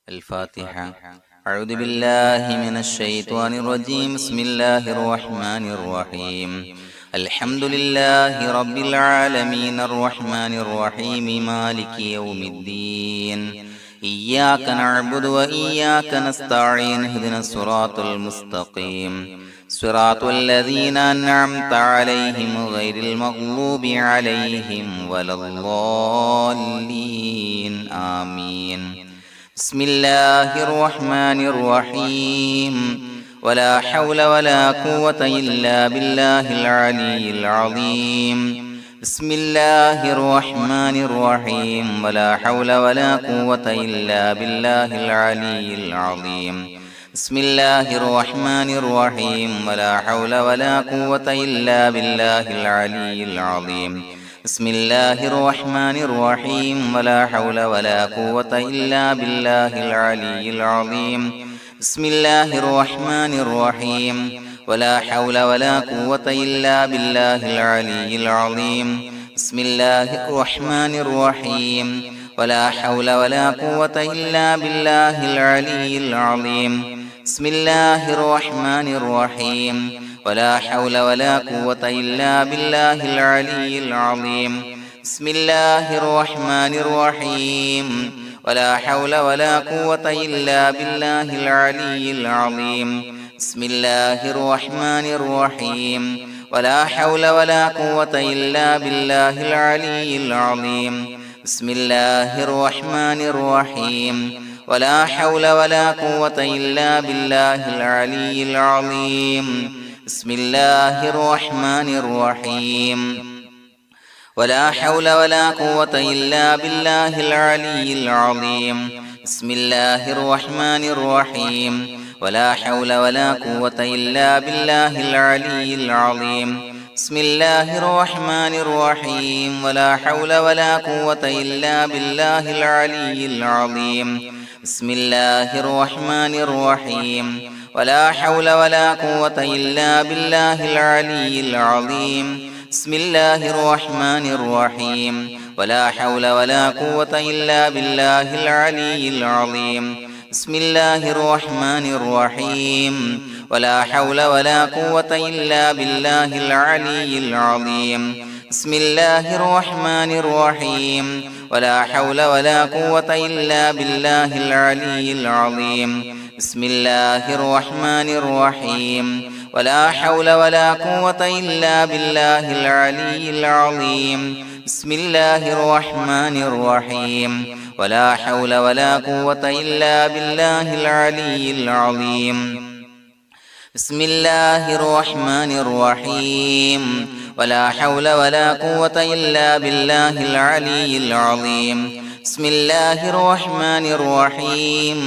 الفاتحة. أعوذ بالله من الشيطان الرجيم. بسم الله الرحمن الرحيم. الحمد لله رب العالمين الرحمن الرحيم مالك يوم الدين. إياك نعبد وإياك نستعين. اهدنا الصراط المستقيم صراط الذين أنعمت عليهم غير المغضوب عليهم ولا الضالين. آمين. بسم الله الرحمن الرحيم. ولا حول ولا قوة إلا بالله العلي العظيم. بسم الله الرحمن الرحيم. ولا حول ولا قوة إلا بالله العلي العظيم. بسم الله الرحمن الرحيم. ولا حول ولا قوة إلا بالله العلي العظيم. بسم الله الرحمن الرحيم. ولا حول ولا قوة إلا بالله العلي العظيم. بسم الله الرحمن الرحيم. ولا حول ولا قوة إلا بالله العلي العظيم. بسم الله الرحمن الرحيم. ولا حول ولا قوة إلا بالله العلي العظيم. بسم الله الرحمن الرحيم. ولا حول ولا قوة إلا بالله العلي العظيم. بسم الله الرحمن الرحيم. ولا حول ولا قوة إلا بالله العلي العظيم. بسم الله الرحمن الرحيم. ولا حول ولا قوة إلا بالله العلي العظيم. بسم الله الرحمن الرحيم. ولا حول ولا قوة إلا بالله العلي العظيم. بسم الله الرحمن الرحيم. ولا حول ولا قوة إلا بالله العلي العظيم. بسم الله الرحمن الرحيم. ولا حول ولا قوة إلا بالله العلي العظيم. بسم الله الرحمن الرحيم. ولا حول ولا قوة إلا بالله العلي العظيم. بسم الله الرحمن الرحيم. ولا حول ولا قوة إلا بالله العلي العظيم. بسم الله الرحمن الرحيم. ولا حول ولا قوة إلا بالله العلي العظيم. بسم الله الرحمن الرحيم. ولا حول ولا قوة إلا بالله العلي العظيم. بسم الله الرحمن الرحيم. ولا حول ولا قوة إلا بالله العلي العظيم. بسم الله الرحمن الرحيم. ولا حول ولا قوة إلا بالله العلي العظيم. بسم الله الرحمن الرحيم. ولا حول ولا قوة إلا بالله العلي العظيم. بسم الله الرحمن الرحيم. ولا حول ولا قوة إلا بالله العلي العظيم. بسم الله الرحمن الرحيم.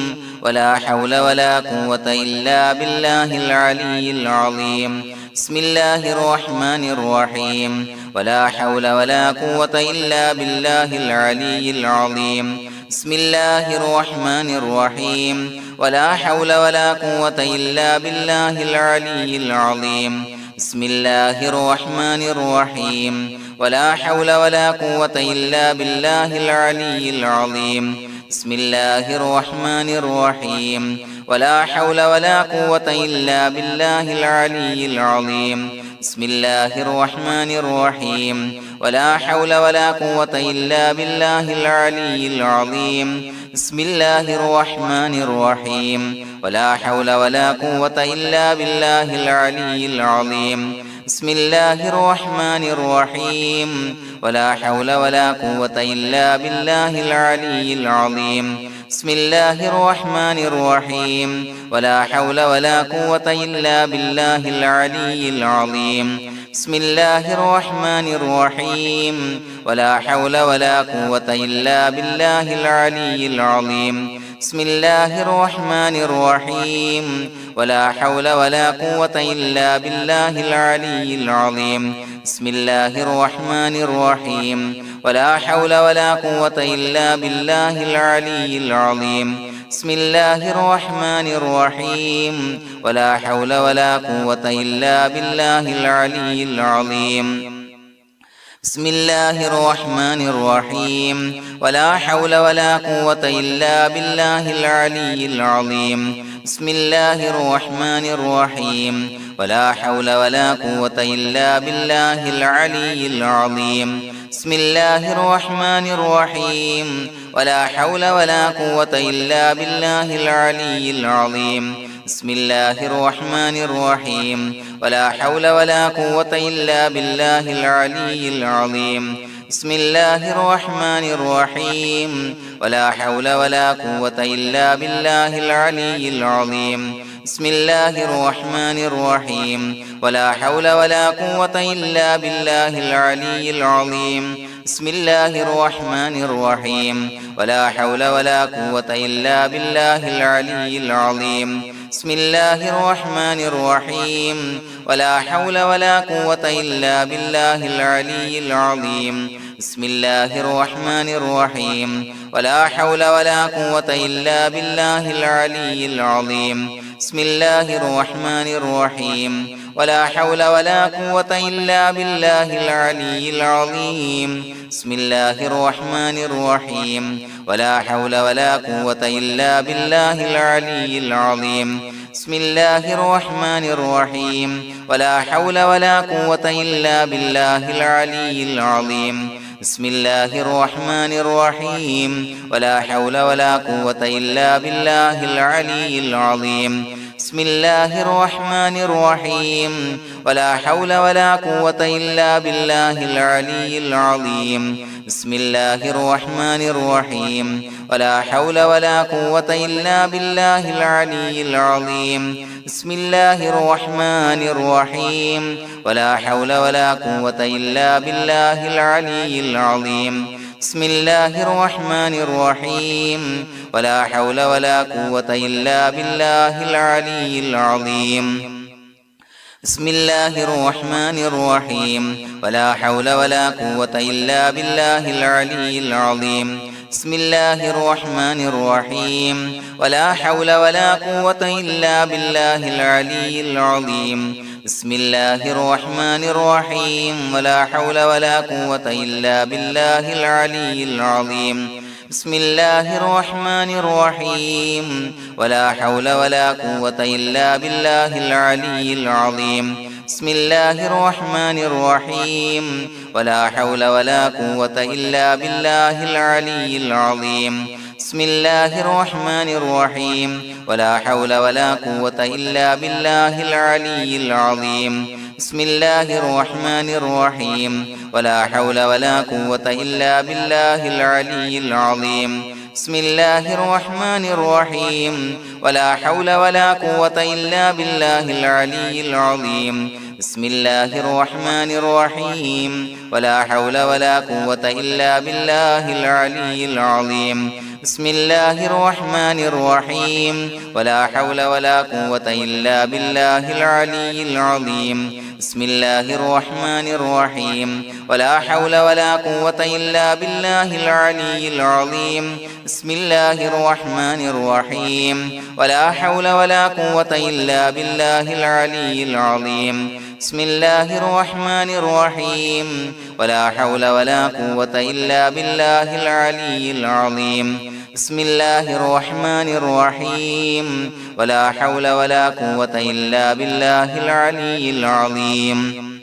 ولا حول ولا قوة إلا بالله العلي العظيم. بسم الله الرحمن الرحيم. ولا حول ولا قوة إلا بالله العلي العظيم. بسم الله الرحمن الرحيم. ولا حول ولا قوة إلا بالله العلي العظيم. بسم الله الرحمن الرحيم. ولا حول ولا قوة إلا بالله العلي العظيم. بسم الله الرحمن الرحيم. ولا حول ولا قوة إلا بالله العلي العظيم. بسم الله الرحمن الرحيم. ولا حول ولا قوة إلا بالله العلي العظيم. بسم الله الرحمن الرحيم. ولا حول ولا قوة إلا بالله العلي العظيم. بسم الله الرحمن الرحيم. ولا حول ولا قوة إلا بالله العلي العظيم. بسم الله الرحمن الرحيم. ولا حول ولا قوة إلا بالله العلي العظيم. بسم الله الرحمن الرحيم. ولا حول ولا قوة إلا بالله العلي العظيم. بسم الله الرحمن الرحيم. ولا حول ولا قوة إلا بالله العلي العظيم. بسم الله الرحمن الرحيم. ولا حول ولا قوة إلا بالله العلي العظيم. بسم الله الرحمن الرحيم. ولا حول ولا قوة إلا بالله العلي العظيم. بسم الله الرحمن الرحيم ولا حول ولا قوة إلا بالله العلي العظيم بسم الله الرحمن الرحيم ولا حول ولا قوة إلا بالله العلي العظيم بسم الله الرحمن الرحيم ولا حول ولا قوة إلا بالله العلي العظيم بسم الله الرحمن الرحيم ولا حول ولا قوة إلا بالله العلي العظيم بسم الله الرحمن الرحيم ولا حول ولا قوة إلا بالله العلي العظيم بسم الله الرحمن الرحيم ولا حول ولا قوة إلا بالله العلي العظيم بسم الله الرحمن الرحيم ولا حول ولا قوة إلا بالله العلي العظيم بسم الله الرحمن الرحيم ولا حول ولا قوة إلا بالله العلي العظيم بسم الله الرحمن الرحيم ولا حول ولا قوة إلا بالله العلي العظيم بسم الله الرحمن الرحيم ولا حول ولا قوة إلا بالله العلي العظيم بسم الله الرحمن الرحيم ولا حول ولا قوة إلا بالله العلي العظيم بسم الله الرحمن الرحيم ولا حول ولا قوة إلا بالله العلي العظيم بسم الله الرحمن الرحيم ولا حول ولا قوة إلا بالله العلي العظيم بسم الله الرحمن الرحيم ولا حول ولا قوة إلا بالله العلي العظيم بسم الله الرحمن الرحيم ولا حول ولا قوة إلا بالله العلي العظيم بسم الله الرحمن الرحيم ولا حول ولا قوة إلا بالله العلي العظيم بسم الله الرحمن الرحيم ولا حول ولا قوة إلا بالله العلي العظيم بسم الله الرحمن الرحيم ولا حول ولا قوة إلا بالله العلي العظيم بسم الله الرحمن الرحيم ولا حول ولا قوة إلا بالله العلي العظيم بسم الله الرحمن الرحيم ولا حول ولا قوة إلا بالله العلي العظيم بسم الله الرحمن الرحيم ولا حول ولا قوة إلا بالله العلي العظيم بسم الله الرحمن الرحيم ولا حول ولا قوة إلا بالله العلي العظيم بسم الله الرحمن الرحيم ولا حول ولا قوة إلا بالله العلي العظيم بسم الله الرحمن الرحيم ولا حول ولا قوة إلا بالله العلي العظيم بسم الله الرحمن الرحيم ولا حول ولا قوة إلا بالله العلي العظيم بسم الله الرحمن الرحيم ولا حول ولا قوة إلا بالله العلي العظيم بسم الله الرحمن الرحيم ولا حول ولا قوة إلا بالله العلي العظيم بسم الله الرحمن الرحيم ولا حول ولا قوة إلا بالله العلي العظيم بسم الله الرحمن الرحيم ولا حول ولا قوة إلا بالله العلي العظيم بسم الله الرحمن الرحيم ولا حول ولا قوة إلا بالله العلي العظيم بسم الله الرحمن الرحيم ولا حول ولا قوة إلا بالله العلي العظيم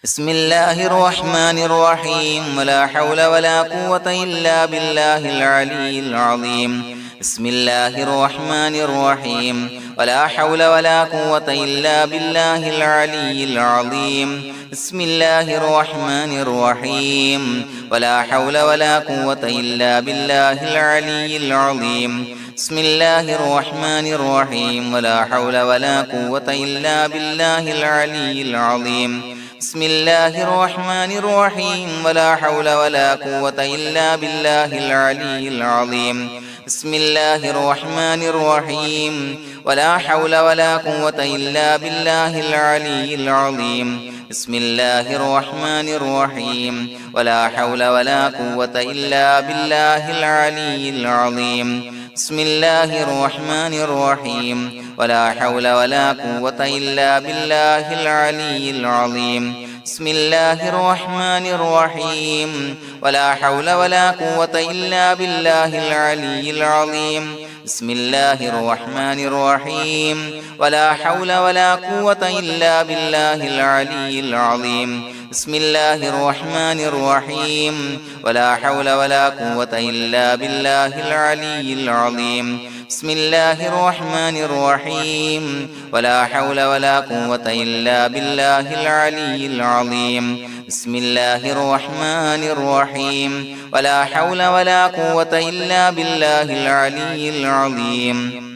بسم الله الرحمن الرحيم ولا حول ولا قوة إلا بالله العلي العظيم بسم الله الرحمن الرحيم ولا حول ولا قوة إلا بالله العلي العظيم بسم الله الرحمن الرحيم ولا حول ولا قوة إلا بالله العلي العظيم بسم الله الرحمن الرحيم ولا حول ولا قوة إلا بالله العلي العظيم بسم الله الرحمن الرحيم ولا حول ولا قوة إلا بالله العلي العظيم بسم الله الرحمن الرحيم ولا حول ولا قوة إلا بالله العلي العظيم بسم الله الرحمن الرحيم ولا حول ولا قوة إلا بالله العلي العظيم بسم الله الرحمن الرحيم ولا حول ولا قوة إلا بالله العلي العظيم بسم الله الرحمن الرحيم ولا حول ولا قوة إلا بالله العلي العظيم بسم الله الرحمن الرحيم ولا حول ولا قوة إلا بالله العلي العظيم بسم الله الرحمن الرحيم ولا حول ولا قوة إلا بالله العلي العظيم بسم الله الرحمن الرحيم ولا حول ولا قوة إلا بالله العلي العظيم بسم الله الرحمن الرحيم ولا حول ولا قوة إلا بالله العلي العظيم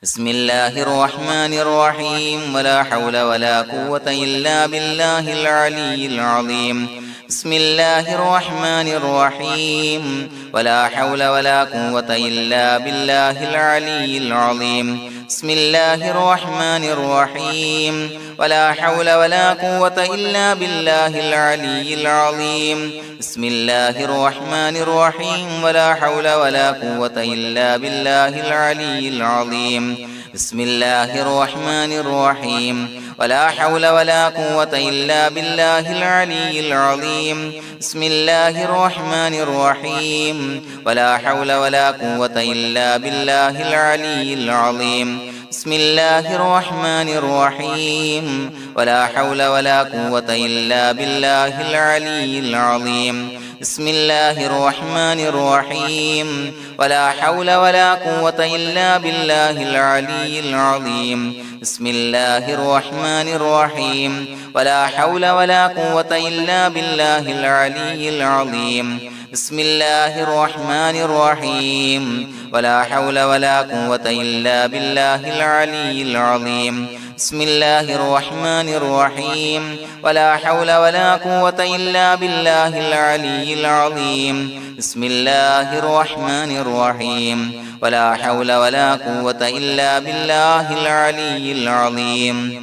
بسم الله الرحمن الرحيم ولا حول ولا قوة إلا بالله العلي العظيم بسم الله الرحمن الرحيم ولا حول ولا قوة إلا بالله العلي العظيم بسم الله الرحمن الرحيم ولا حول ولا قوة إلا بالله العلي العظيم بسم الله الرحمن الرحيم ولا حول ولا قوة إلا بالله العلي العظيم بسم الله الرحمن الرحيم ولا حول ولا قوة إلا بالله العلي العظيم بسم الله الرحمن الرحيم ولا حول ولا قوة إلا بالله العلي العظيم بسم الله الرحمن الرحيم ولا حول ولا قوة إلا بالله العلي العظيم بسم الله الرحمن الرحيم ولا حول ولا قوة إلا بالله العلي العظيم بسم الله الرحمن الرحيم ولا حول ولا قوة إلا بالله العلي العظيم بسم الله الرحمن الرحيم ولا حول ولا قوة إلا بالله العلي العظيم بسم الله الرحمن الرحيم ولا حول ولا قوة إلا بالله العلي العظيم بسم الله الرحمن الرحيم ولا حول ولا قوة إلا بالله العلي العظيم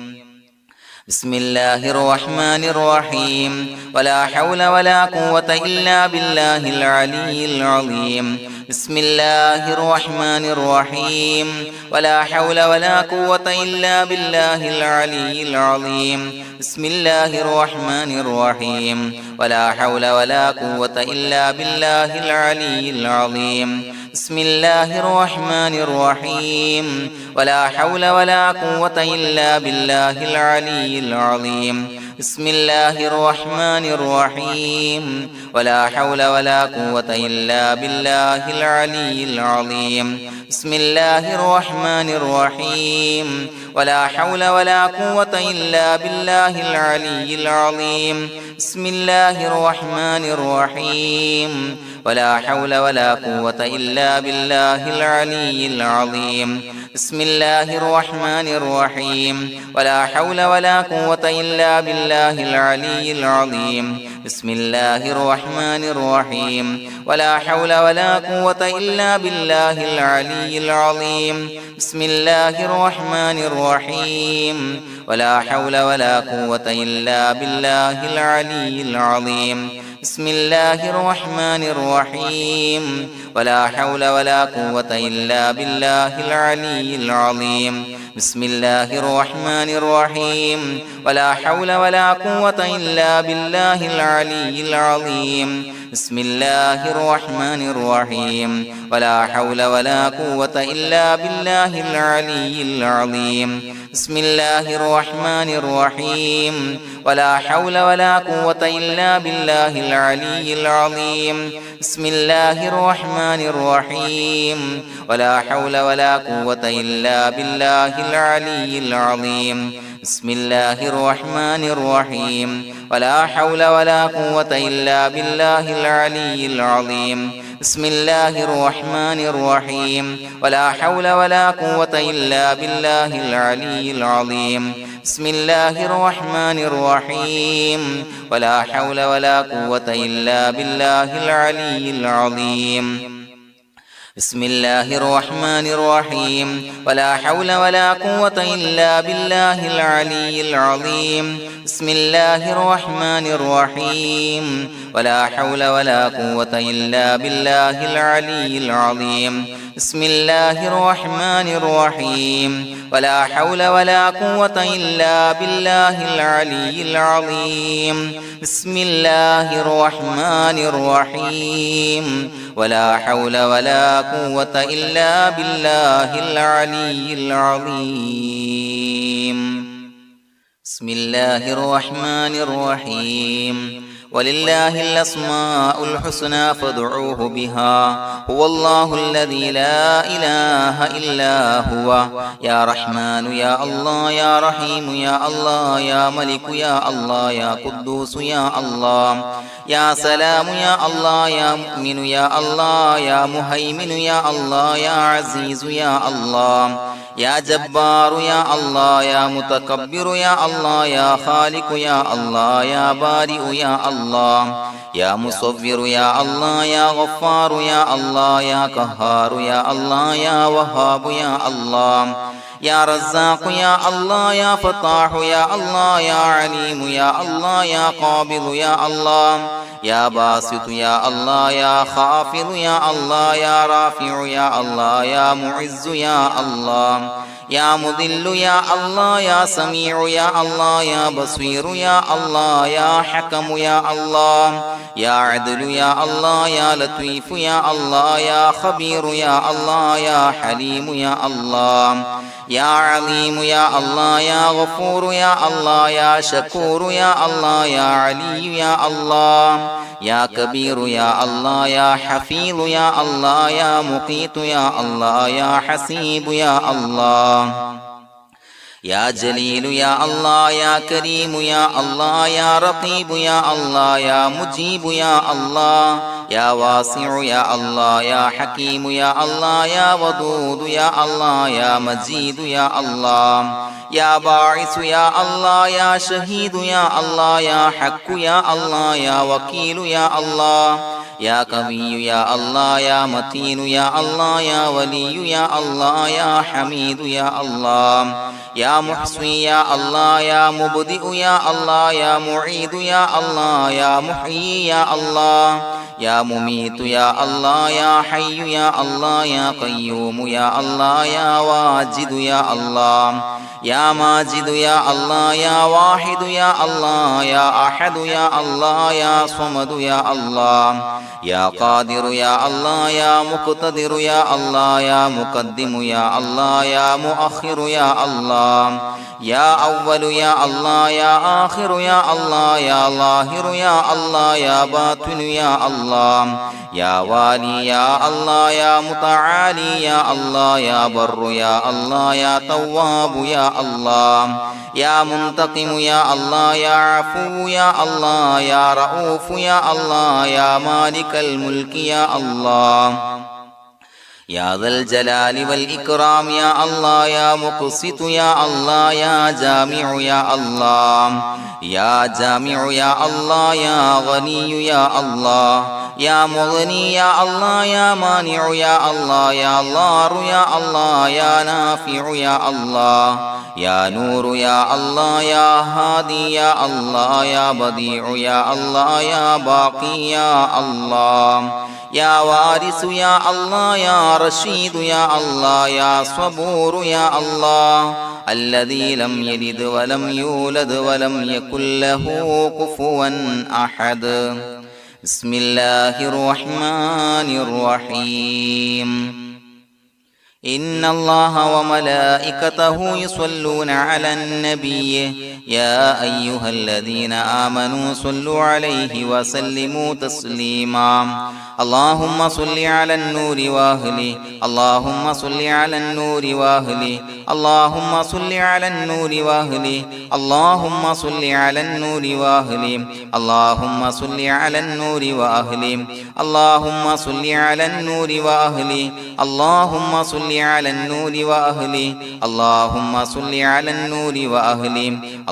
بسم الله الرحمن الرحيم ولا حول ولا قوة إلا بالله العلي العظيم بسم الله الرحمن الرحيم ولا حول ولا قوة إلا بالله العلي العظيم بسم الله الرحمن الرحيم ولا حول ولا قوة إلا بالله العلي العظيم بسم الله الرحمن الرحيم ولا حول ولا قوة إلا بالله العلي العظيم بسم الله الرحمن الرحيم ولا حول ولا قوة إلا بالله العلي العظيم بسم الله الرحمن الرحيم ولا حول ولا قوة إلا بالله العلي العظيم بسم الله الرحمن الرحيم ولا حول ولا قوة إلا بالله العلي العظيم بسم الله الرحمن الرحيم ولا حول ولا قوة إلا بالله العلي العظيم بسم الله الرحمن الرحيم ولا حول ولا قوة إلا بالله العلي العظيم بسم الله الرحمن الرحيم ولا حول ولا قوة إلا بالله العلي العظيم بسم الله الرحمن الرحيم ولا حول ولا قوة إلا بالله العلي العظيم بسم الله الرحمن الرحيم ولا حول ولا قوة إلا بالله العلي العظيم بسم الله الرحمن الرحيم ولا حول ولا قوة إلا بالله العلي العظيم بسم الله الرحمن الرحيم ولا حول ولا قوة إلا بالله العلي العظيم بسم الله الرحمن الرحيم ولا حول ولا قوة إلا بالله العلي العظيم بسم الله الرحمن الرحيم ولا حول ولا قوة إلا بالله العلي العظيم بسم الله الرحمن الرحيم ولا حول ولا قوة إلا بالله العلي العظيم بسم الله الرحمن الرحيم ولا حول ولا قوة إلا بالله العلي العظيم بسم الله الرحمن الرحيم ولا حول ولا قوة إلا بالله العلي العظيم بسم الله الرحمن الرحيم ولا حول ولا قوة إلا بالله العلي العظيم بسم الله الرحمن الرحيم ولا حول ولا قوة إلا بالله العلي العظيم بسم الله الرحمن الرحيم ولا حول ولا قوة إلا بالله العلي العظيم بسم الله الرحمن الرحيم ولله الأسماء الحسنى فادعوه بها هو الله الذي لا إله إلا هو يا رحمن يا الله يا رحيم يا الله يا ملك يا الله يا قدوس يا الله يا سلام يا الله يا مؤمن يا الله يا مهيمن يا الله يا عزيز يا الله يا جبار يا الله يا متكبر يا الله يا خالق يا الله يا بارئ يا الله يا مصور يا الله يا غفار يا الله يا قهار يا الله يا وهاب يا الله يا رزاق يا الله يا فتاح يا الله يا عليم يا الله يا قابض يا الله يا باسط يا الله يا خافض يا الله يا رافع يا الله يا معز يا الله يا مذل يا الله يا سميع يا الله يا بصير يا الله يا حكم يا الله يا عدل يا الله يا لطيف يا الله يا خبير يا الله يا حليم يا الله يا عليم يا الله يا غفور يا الله يا شكور يا الله يا علي يا الله يا كبير يا الله يا حفيظ يا الله يا مقيت يا الله يا حسيب يا الله يا جليل يا الله يا كريم يا الله يا رقيب يا الله يا مجيب يا الله يا واسع يا الله يا حكيم يا الله يا ودود يا الله يا مجيد يا الله يا باعث يا الله يا شهيد يا الله يا حق يا الله يا وكيل يا الله يا قوي يا الله يا متين يا الله يا ولي يا الله يا حميد يا الله يا محصي يا الله يا مبدئ يا الله يا معيد يا الله يا محيي يا الله يا مميت يا الله يا حي يا الله يا قيوم يا الله يا واجد يا الله يا ماجد يا الله يا واحد يا الله يا أحد يا الله يا صمد يا الله يا قادر يا الله يا مقتدر يا الله يا مقدم يا الله يا مؤخر يا الله يا أول يا الله يا آخر يا الله يا ظاهر يا الله يا باطن يا الله يا والي يا الله يا متعالي يا الله يا بر يا الله يا تواب يا الله يا منتقم يا الله يا عفو يا الله يا رؤوف يا الله يا مالك الملك يا الله يا ذا الجلال والإكرام يا الله يا مقسط يا الله يا جامع يا الله يا جامع يا الله يا غني يا الله يا مغني يا الله يا مانع يا الله يا ضار يا الله يا نافع يا الله يا نور يا الله يا هادي يا الله يا بديع يا الله يا باقي يا الله يا وارث يا الله يا رشيد يا الله يا صبور يا الله الذي لم يلد ولم يولد ولم يكن له كفوا أحد بسم الله الرحمن الرحيم إن الله وملائكته يصلون على النبي يا أيها الذين آمنوا صلوا عليه وسلموا تسليما اللهم صل على النور وأهله اللهم صل على النور وأهله اللهم صل على النور وأهله اللهم صل على النور وأهله اللهم صل على النور وأهله اللهم صل على النور وأهله اللهم صل على النور وأهله اللهم صل على النور وأهله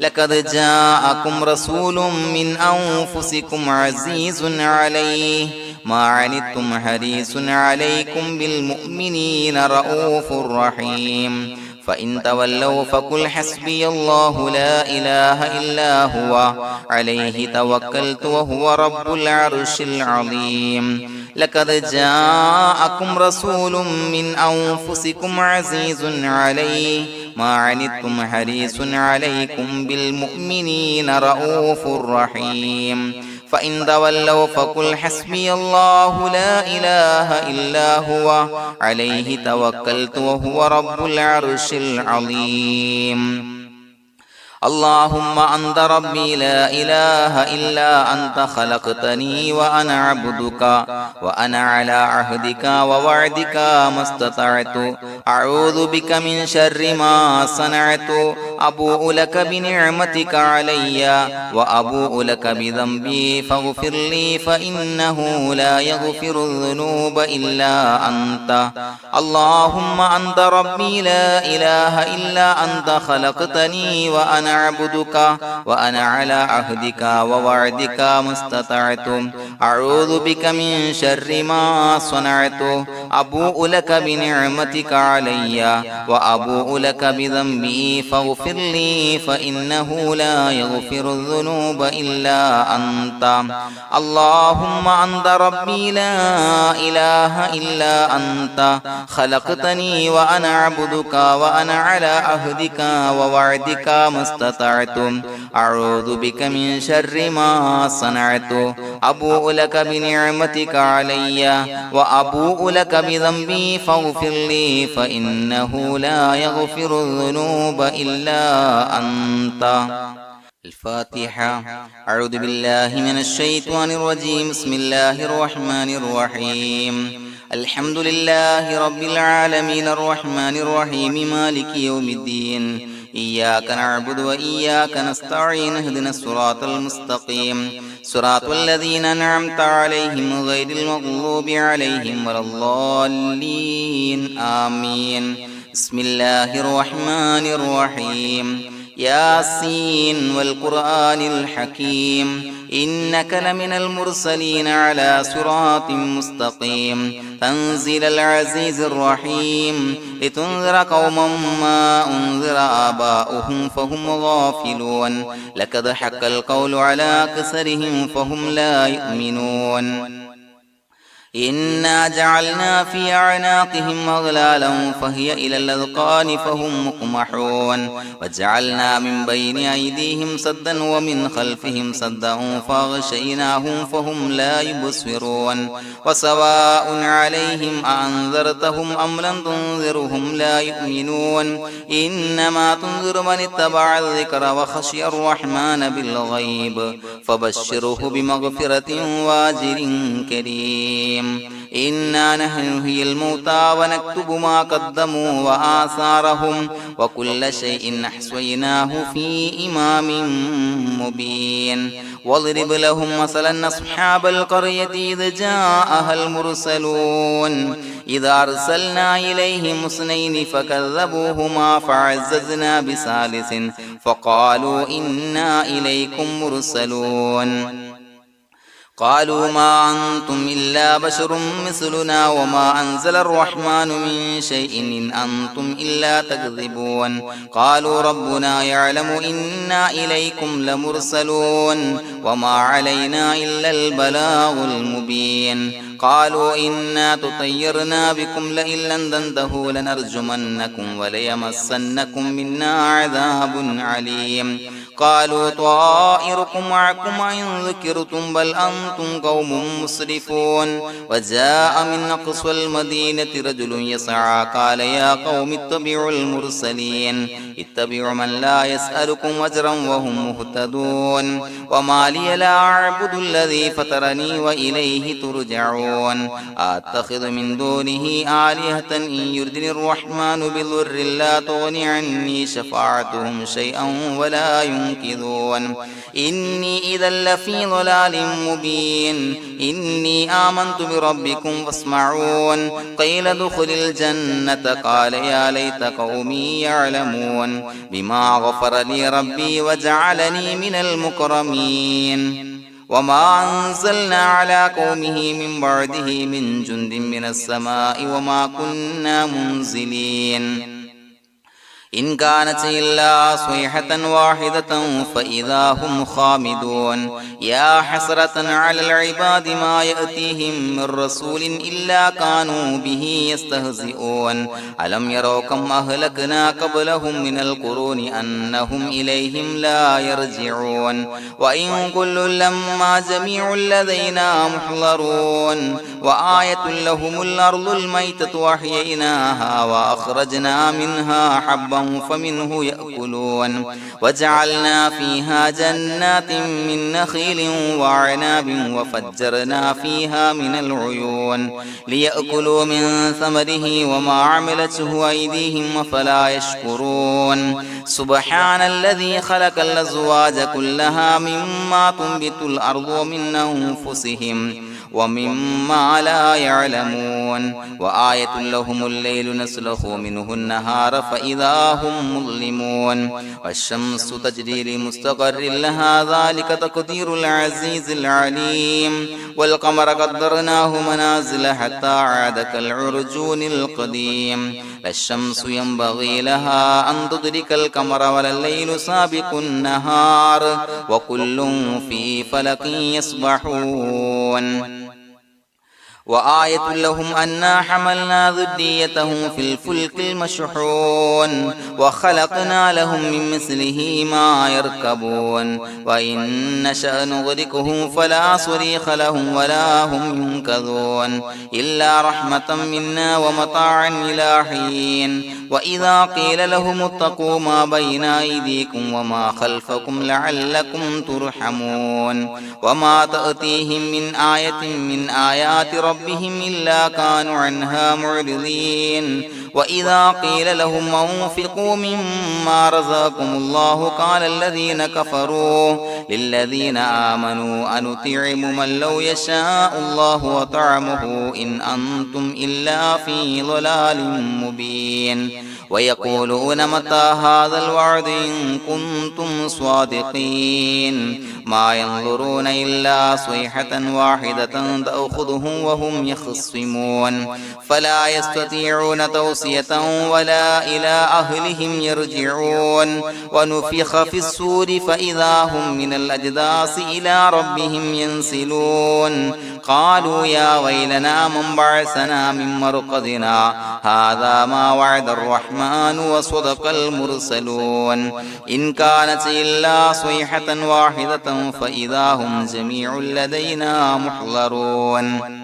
لقد جاءكم رسول من أنفسكم عزيز عليه ما عنتم حريص عليكم بالمؤمنين رؤوف رحيم فإن تولوا فقل حسبي الله لا إله إلا هو عليه توكلت وهو رب العرش العظيم لقد جاءكم رسول من أنفسكم عزيز عليه ما عنتم حريص عليكم بالمؤمنين رؤوف رحيم فإن تولوا فقل حسبي الله لا إله إلا هو عليه توكلت وهو رب العرش العظيم اللهم أنت ربي لا إله إلا أنت خلقتني وأنا عبدك وأنا على عهدك ووعدك ما استطعت أعوذ بك من شر ما صنعت أبوء لك بنعمتك علي وأبوء لك بذنبي فاغفر لي فإنه لا يغفر الذنوب إلا أنت اللهم أنت ربي لا إله إلا أنت خلقتني وأنا عبدك وأنا على عهدك ووعدك ما استطعت أعوذ بك من شر ما صنعت أبوء لك بنعمتك علي وأبوء لك بذنبي فاغفر لي فإنه لا يغفر الذنوب إلا أنت اللهم أنت ربي لا إله إلا أنت خلقتني وأنا عبدك وأنا على عهدك ووعدك ما استطعت أعوذ بك من شر ما صنعت أبوء لك بنعمتك علي وأبوء لك بذنبي فاغفر لي فإنه لا يغفر الذنوب إلا أنت الفاتحة أعوذ بالله من الشيطان الرجيم بسم الله الرحمن الرحيم الحمد لله رب العالمين الرحمن الرحيم مالك يوم الدين إياك نعبد وإياك نستعين اهدنا الصراط المستقيم صراط الذين أنعمت عليهم غير المغضوب عليهم ولا الضالين آمين بسم الله الرحمن الرحيم ياسين والقرآن الحكيم إنك لمن المرسلين على صراط مستقيم تنزيل العزيز الرحيم لتنذر قوما ما أنذر آباؤهم فهم غافلون لقد حق القول على أكثرهم فهم لا يؤمنون إنا جعلنا في أعناقهم أغلالا فهي إلى الأذقان فهم مقمحون وجعلنا من بين أيديهم سدا ومن خلفهم سدا فأغشيناهم فهم لا يبصرون وسواء عليهم أأنذرتهم أم لم تنذرهم لا يؤمنون إنما تنذر من اتبع الذكر وخشي الرحمن بالغيب فبشره بمغفرة وأجر كريم إنا نحن نحيي الموتى ونكتب ما قدموا وآثارهم وكل شيء أحصيناه في إمام مبين واضرب لهم مثلا أصحاب القرية إذ جاءها المرسلون إذا أرسلنا إليهم اثنين فكذبوهما فعززنا بثالث فقالوا إنا إليكم مرسلون قالوا ما أنتم إلا بشر مثلنا وما أنزل الرحمن من شيء إن أنتم إلا تكذبون قالوا ربنا يعلم إنا إليكم لمرسلون وما علينا إلا البلاغ المبين قالوا إنا تطيرنا بكم لئن لم تنتهوا لنرجمنكم وليمسنكم منا عذاب عليم قالوا طائركم معكم إن ذكرتم بل أنتم قوم مسرفون وجاء من أقصى المدينة رجل يسعى قال يا قوم اتبعوا المرسلين اتبعوا من لا يسألكم أجرا وهم مهتدون وما لي لا أعبد الذي فطرني وإليه ترجعون يرجعون أتخذ من دونه آلهة إن يردني الرحمن بضر لا تغن عني شفاعتهم شيئا ولا ينقذون إني إذا لفي ضلال مبين إني آمنت بربكم فاسمعون قيل ادخل الجنة قال يا ليت قومي يعلمون بما غفر لي ربي وجعلني من المكرمين وما أنزلنا على قومه من بعده من جند من السماء وما كنا منزلين إن كانت إلا صيحة واحدة فإذا هم خامدون يا حسرة على العباد ما يأتيهم من رسول إلا كانوا به يستهزئون ألم يروا كم أهلكنا قبلهم من القرون أنهم إليهم لا يرجعون وإن كل لما جميع لدينا محضرون وآية لهم الأرض الميتة وأحييناها وأخرجنا منها حبا فمنه يأكلون وجعلنا فيها جنات من نخيل وعناب وفجرنا فيها من العيون ليأكلوا من ثمره وما عملته أيديهم فلا يشكرون سبحان الذي خلق الأزواج كلها مما تنبت الأرض ومن أنفسهم ومما لا يعلمون وآية لهم الليل نسلخ منه النهار فإذا هم مظلمون والشمس تجري لمستقر لها ذلك تقدير العزيز العليم والقمر قدرناه منازل حتى عاد كالعرجون القديم لا الشمس ينبغي لها أن تدرك القمر ولا الليل سابق النهار وكل في فلك يسبحون وآية لهم أنا حملنا ذريتهم في الفلك المشحون وخلقنا لهم من مثله ما يركبون وإن نشأ نغرقهم فلا صريخ لهم ولا هم ينقذون إلا رحمة منا ومتاعا إلى حين وإذا قيل لهم اتقوا ما بين أيديكم وما خلفكم لعلكم ترحمون وما تأتيهم من آية من آيات ربهم إلا كانوا عنها معرضين وإذا قيل لهم أنفقوا مما رزقكم الله قال الذين كفروا للذين آمنوا أنطعم من لو يشاء الله وطعمه إن أنتم إلا في ضلال مبين ويقولون متى هذا الوعد إن كنتم صادقين ما ينظرون إلا صيحة واحدة تأخذهم وهم يخصمون فلا يستطيعون توصية ولا إلى أهلهم يرجعون ونفخ في الصور فإذا هم من الأجداث إلى ربهم ينسلون قالوا يا ويلنا من بعثنا من مرقدنا هذا ما وعد الرحمن وصدق المرسلون إن كانت إلا صيحة واحدة فإذا هم جميع لدينا محضرون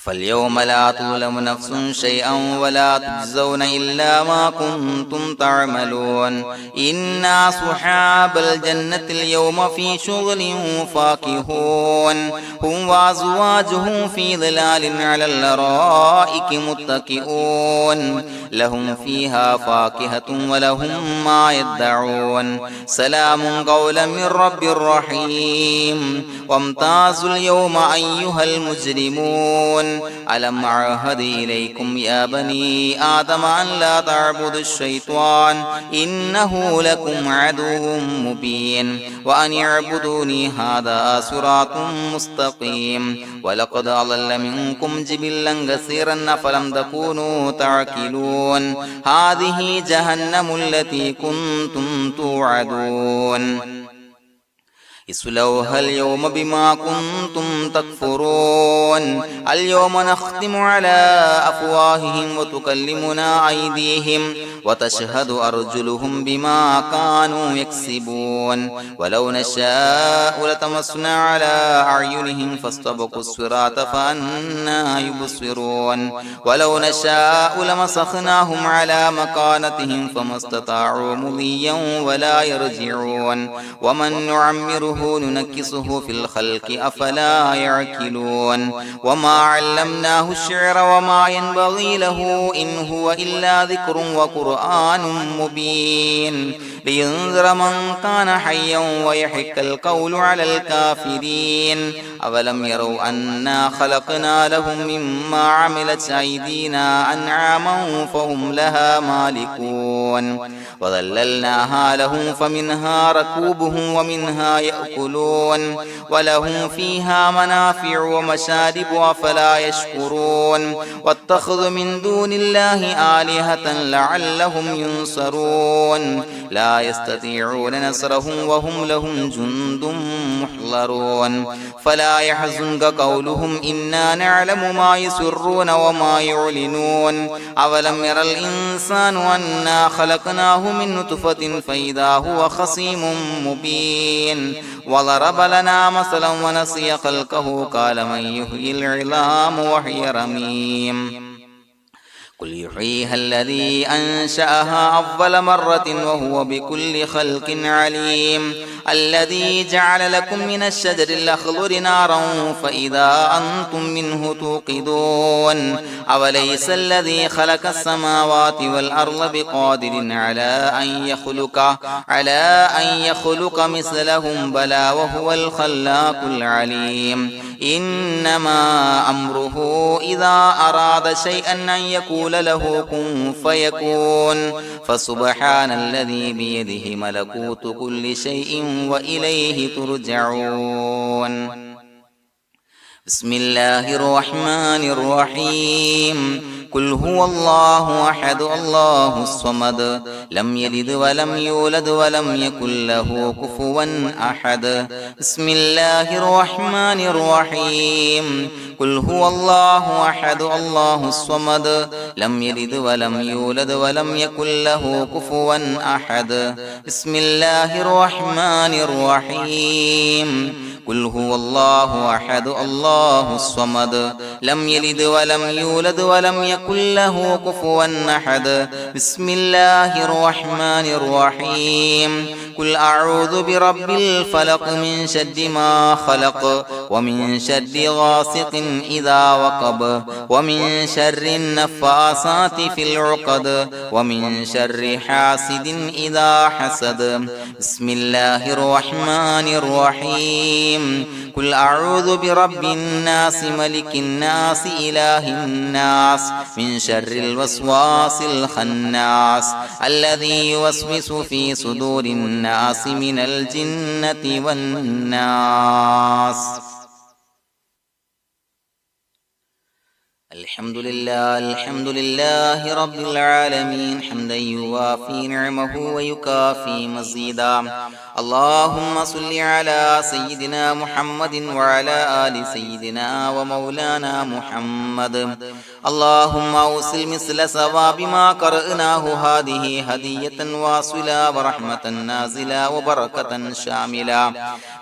فاليوم لا تظلم نفس شيئا ولا تجزون إلا ما كنتم تعملون إنا أصحاب الجنة اليوم في شغل فاكهون هم وأزواجهم في ظلال على الأرائك متكئون لهم فيها فاكهة ولهم ما يدعون سلام قولا من رب رحيم وامتازوا اليوم أيها المجرمون ألم أعهد إليكم يا بني آدم أن لا تعبدوا الشيطان إنه لكم عدو مبين وأن اعبدوني هذا صراط مستقيم ولقد أضل منكم جبلا كثيرا فلم تكونوا تعقلون هذه جهنم التي كنتم توعدون اصلوها اليوم بما كنتم تكفرون اليوم نختم على أفواههم وتكلمنا أيديهم وتشهد أرجلهم بما كانوا يكسبون ولو نشاء لطمسنا على أعينهم فاستبقوا الصراط فأنى يبصرون ولو نشاء لمسخناهم على مكانتهم فما استطاعوا مضيا ولا يرجعون ومن نعمره ننكسه في الخلق أفلا يعقلون وما علمناه الشعر وما ينبغي له إن هو إلا ذكر وقرآن مبين لينذر من كان حيا ويحق القول على الكافرين أولم يروا أنا خلقنا لهم مما عملت أيدينا أنعاما فهم لها مالكون وظللناها لهم فمنها ركوبهم ومنها يأكلون ولهم فيها منافع ومشارب أفلا يشكرون واتخذوا من دون الله آلهة لعلهم ينصرون لا يستطيعون نصرهم وهم لهم جند محضرون فلا يحزنك قولهم إنا نعلم ما يسرون وما يعلنون أولم ير الإنسان أنا خلقناه من نطفة فإذا هو خصيم مبين وضرب لنا مثلا ونسي خلقه قال من يحيي العظام وهي رميم قل يحييها الذي أنشأها أول مرة وهو بكل خلق عليم الذي جعل لكم من الشجر الأخضر نارا فإذا أنتم منه توقدون أوليس الذي خلق السماوات والأرض بقادر على أن يخلق مثلهم بلى وهو الخلاق العليم إنما أمره إذا أراد شيئا أن يقول له كن فيكون فسبحان الذي بيده ملكوت كل شيء وإليه ترجعون بسم الله الرحمن الرحيم قل هو الله أحد الله الصمد لم يلد ولم يولد ولم يكن له كفوا أحد بسم الله الرحمن الرحيم قل هو الله أحد الله الصمد لم يلد ولم يولد ولم يكن له كفوا أحد بسم الله الرحمن الرحيم قل هو الله أحد الله الصمد لم يلد ولم يولد ولم يكن له كفوا أحد بسم الله الرحمن الرحيم قل أعوذ برب الفلق من شر ما خلق ومن شر غاسق إذا وقب ومن شر النفاثات في العقد ومن شر حاسد إذا حسد بسم الله الرحمن الرحيم قل أعوذ برب الناس ملك الناس إله الناس من شر الوسواس الخناس الذي يوسوس في صدور الناس من الجنة والناس الحمد لله رب العالمين حمدا يوافي نعمه ويكافي مزيدا اللهم صل على سيدنا محمد وعلى آل سيدنا ومولانا محمد اللهم أوصل مثل ثواب ما قرأناه هذه هدية واصلة ورحمة نازلة وبركة شاملة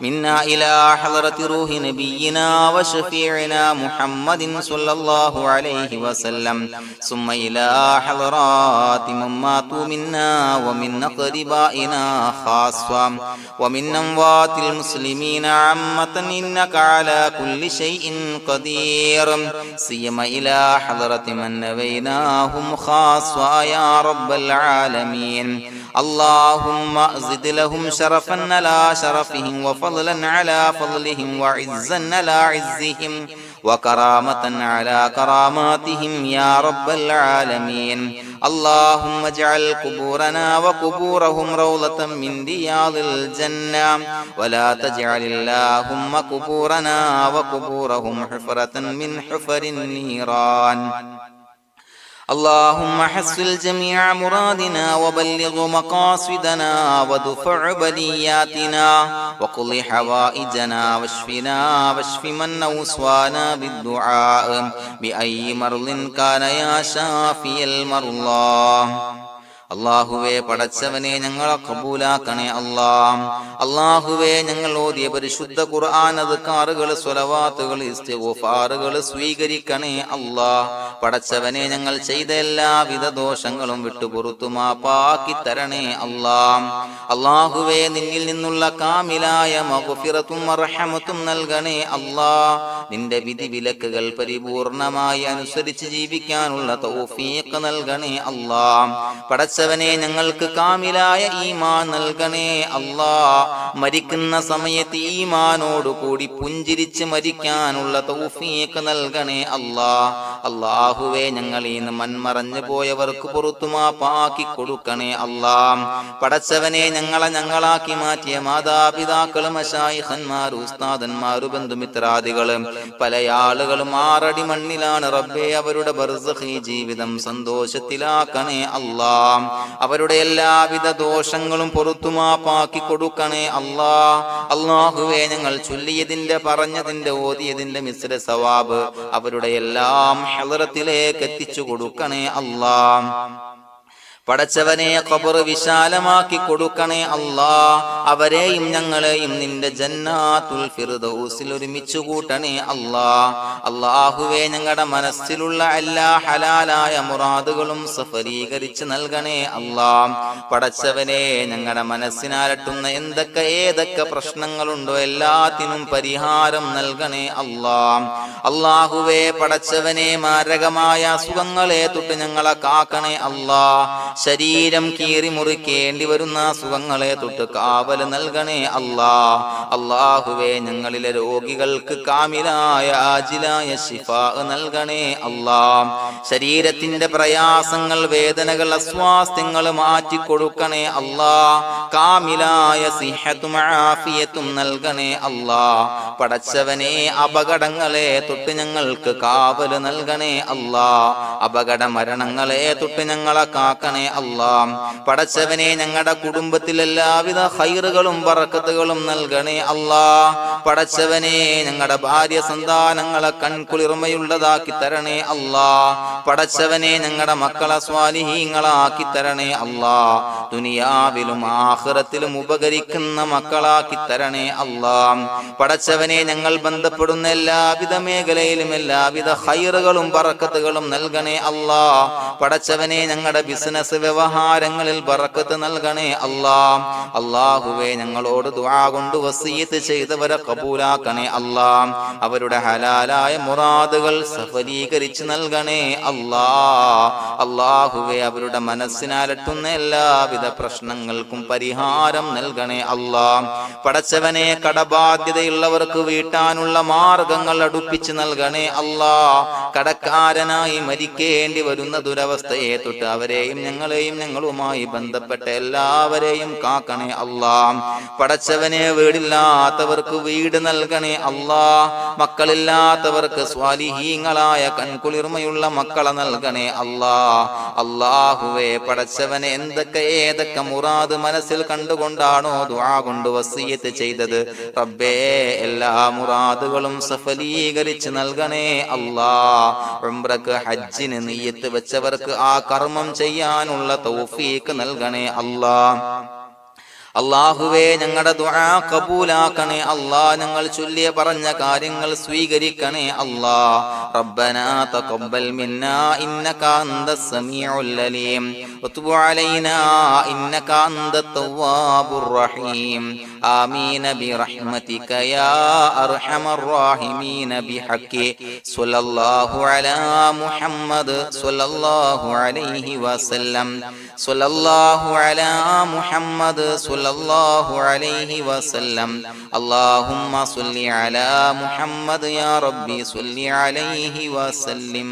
منا إلى حضرة روح نبينا وشفيعنا محمد صلى الله عليه وسلم ثم إلى حضرات من ماتوا منا ومن أقربائنا خاصة ومن أموات المسلمين عامة إنك على كل شيء قدير سيما إلى حضرة من نبيناهم خاصة يا رب العالمين اللهم زد لهم شرفا على شرفهم وفضلا على فضلهم وعزا على عزهم وكرامة على كراماتهم يا رب العالمين اللهم اجعل قبورنا وقبورهم روضة من رياض الجنة ولا تجعل اللهم قبورنا وقبورهم حفرة من حفر النيران اللهم حصل جميع مرادنا وبلغ مقاصدنا وادفع بلياتنا وقض حوائجنا واشف من أوصانا بالدعاء بأي مرض كان يا شافي المرضى. അള്ളാഹുവേ, പടച്ചവനെ ഞങ്ങളെ കബൂലാക്കണേ അല്ലാ. അള്ളാഹുവേ, ഞങ്ങൾ ഓതിയ പരിശുദ്ധ ഖുർആൻ, അദ്കാറുകൾ, സ്വലവാത്തുകൾ, ഇസ്തിഗ്ഫാറുകൾ സ്വീകരിക്കണേ അല്ലാ. പടച്ചവനെ, ഞങ്ങൾ ചെയ്ത എല്ലാവിധ ദോഷങ്ങളും വിട്ടുപുറത്തു മാപ്പാക്കി തരണേ അല്ലാ. അള്ളാഹുവേ, നിന്നിൽ നിന്നുള്ള കാമിലായ മഗ്ഫിറത്തും റഹ്മത്തും നൽകണേ അല്ലാ. നിന്റെ വിധി വിലക്കുകൾ പരിപൂർണമായി അനുസരിച്ച് ജീവിക്കാനുള്ള തൗഫീഖ് നൽകണേ അല്ലാ. പടച്ചവനെ, ഞങ്ങൾക്ക് കാമിലായ ഈമാൻ നൽകണേ അല്ലാ. മരിക്കുന്ന സമയത്ത് ഈമാനോട് കൂടി പുഞ്ചിരിച്ച് മരിക്കാനുള്ള തൗഫീഖ് നൽകണേ അല്ലാ. അല്ലാഹുവേ, ഞങ്ങളീന്ന് മൺമറഞ്ഞു പോയവർക്ക് പുറത്തു മാപ്പാക്കി കൊടുക്കണേ അല്ലാ. പടച്ചവനെ, ഞങ്ങളാക്കി മാറ്റിയ മാതാപിതാക്കളും മശായിഖന്മാരും ഉസ്താദന്മാരും ബന്ധുമിത്രാദികളും പല ആളുകളും 6 അടി മണ്ണിലാണ് റബ്ബേ. അവരുടെ ബർസഖി ജീവിതം സന്തോഷത്തിലാക്കണേ അല്ലാ. അവരുടെ എല്ലാവിധ ദോഷങ്ങളും പുറത്തുമാപ്പാക്കി കൊടുക്കണേ അല്ലാ. അല്ലാഹുവേ, ഞങ്ങൾ ചൊല്ലിയതിന്റെ, പറഞ്ഞതിന്റെ, ഓതിയതിന്റെ മിശ്ര സവാബ് അവരുടെ എല്ലാം ഹളറത്തിലേക്ക് എത്തിച്ചു കൊടുക്കണേ അല്ലാ. പടച്ചവനെ, ഖബർ വിശാലമാക്കി കൊടുക്കണേ അല്ലാ. അവരെയും ഞങ്ങളെയും നിന്റെ ജന്നാത്തുൽ ഫിർദൗസിൽ ഒരുമിച്ച് കൂട്ടണേ അല്ലാ. അല്ലാഹുവേ, ഞങ്ങളുടെ മനസ്സിലുള്ള എല്ലാ ഹലാലായ മുറാദുകളും സഫലീകരിച്ച് നൽകണേ അല്ലാ. പടച്ചവനെ, ഞങ്ങളുടെ മനസ്സിനാലട്ടുന്ന ഏതൊക്കെ പ്രശ്നങ്ങളുണ്ടോ എല്ലാത്തിനും പരിഹാരം നൽകണേ അല്ലാ. അല്ലാഹുവേ, പടച്ചവനെ, മാരകമായ അസുഖങ്ങളെ തൊട്ട് ഞങ്ങളെ കാക്കണേ അല്ലാ. ശരീരം കീറി മുറിക്കേണ്ടി വരുന്ന അസുഖങ്ങളെ തൊട്ട് കാവല് നൽകണേ അല്ലാ. അല്ലാഹുവേ, ഞങ്ങളിലെ രോഗികൾക്ക് കാമിലായ ആജിലായ ശിഫാ നൽകണേ അല്ലാ. ശരീരത്തിന്റെ പ്രയാസങ്ങൾ, വേദനകൾ, അസ്വാസ്ഥ്യങ്ങൾ മാറ്റി കൊടുക്കണേ അല്ലാ. കാമിലായ സിഹത്തും ആഫിയത്തും നൽകണേ അല്ലാ. പടച്ചവനെ, അപകടങ്ങളെ തൊട്ട് ഞങ്ങൾക്ക് കാവല് നൽകണേ അല്ലാ. അപകട മരണങ്ങളെ തൊട്ട് ഞങ്ങളെ കാക്കണേ അല്ലാ. പടച്ചവനെ, ഞങ്ങളുടെ കുടുംബത്തിൽ എല്ലാവിധ ഖൈറുകളും ബറക്കത്തുകളും നൽകണേ അല്ലാ. പടച്ചവനെ, ഞങ്ങളുടെ ഭാര്യ സന്താനങ്ങളെ കൺകുളിർമയുള്ളതാക്കി തരണേ അല്ലാ. പടച്ചവനെ, ഞങ്ങളുടെ മക്കളെ സ്വാലിഹീങ്ങളാക്കി തരണേ അല്ലാ. ദുനിയാവിലും ആഖിറത്തിലും ഉപകരിക്കുന്ന മക്കളാക്കി തരണേ അല്ലാ. പടച്ചവനെ, ഞങ്ങൾ ബന്ധപ്പെടുന്ന എല്ലാവിധ മേഖലയിലും എല്ലാവിധ ഖൈറുകളും ബറക്കത്തുകളും നൽകണേ അല്ലാ. പടച്ചവനെ, ഞങ്ങളുടെ ബിസിനസ് വ്യവഹാരങ്ങളിൽ ബറക്കത്ത് നൽകണേ അല്ലാ. അല്ലാഹുവേ, ഞങ്ങളോട് ദുആ കൊണ്ട് വസിയത്ത് ചെയ്തവരെ കബൂലാക്കണേ അല്ലാ. അവരുടെ ഹലാലായ മുറാദുകൾ സഫലീകരിച്ച് നൽകണേ അല്ലാ. അല്ലാഹുവേ, അവരുടെ മനസ്സിനാലട്ടുന്ന എല്ലാവിധ പ്രശ്നങ്ങൾക്കും പരിഹാരം നൽകണേ അല്ലാ. പടച്ചവനെ, കടബാധ്യതയുള്ളവർക്ക് വീട്ടാനുള്ള മാർഗങ്ങൾ അടുപ്പിച്ച് നൽകണേ അല്ലാ. കടക്കാരനായി മരിക്കേണ്ടി വരുന്ന ദുരവസ്ഥയെ തൊട്ട് അവരെയും ഞങ്ങളെയും ഞങ്ങളുമായി ബന്ധപ്പെട്ട എല്ലാവരെയും കാക്കണേ അല്ലാ. പടച്ചവനെ, വീടില്ലാത്തവർക്ക് വീട് നൽകണേ അല്ലാ. മക്കളില്ലാത്തവർക്ക് സ്വാലിഹീങ്ങളായ കൺകുളിർമയുള്ള മക്കളെ നൽകണേ അല്ലാ. അല്ലാഹുവേ, പടച്ചവനെ, ഏതൊക്കെ മുറാദ് മനസ്സിൽ കണ്ടുകൊണ്ടാണോ ദുആ കൊണ്ട് വസിയത്ത് ചെയ്തത് റബ്ബേ, എല്ലാ മുറാദുകളും സഫലീകരിച്ച് നൽകണേ അല്ലാ. ഉംറക്ക്, ഹജ്ജിന് നിയ്യത്ത് വെച്ചവർക്ക് ആ കർമ്മം ചെയ്യാനുള്ള തൗഫീഖ് നൽകണേ അല്ലാ. അല്ലാഹുവേ, ഞങ്ങളുടെ ദുആ കബൂലാക്കണേ അല്ലാ. ഞങ്ങൾ ചൊല്ലിയ പറഞ്ഞ കാര്യങ്ങൾ സ്വീകരിക്കണേ അല്ലാ. റബ്ബനാ തഖബ്ബൽ മിന്നാ ഇന്നക അന്തസ് സമീഉൽ അലീം വതുബ് അലൈനാ ഇന്നക അന്തത് തവ്വാബുർ റഹീം. ആമീൻ ബിറഹ്മതിക യാ അർഹമർ റഹീമീൻ ബിഹഖി സ്വല്ലല്ലാഹു അലാ മുഹമ്മദ് സ്വല്ലല്ലാഹു അലൈഹി വസല്ലം. സ്വല്ലല്ലാഹു അലാ മുഹമ്മദ് സ്വല്ലല്ലാഹു അലൈഹി വസല്ലം. അല്ലാഹുമ്മ സ്വല്ലി അലാ മുഹമ്മദ് യാ റബ്ബി സ്വല്ലി അലൈഹി വസല്ലം.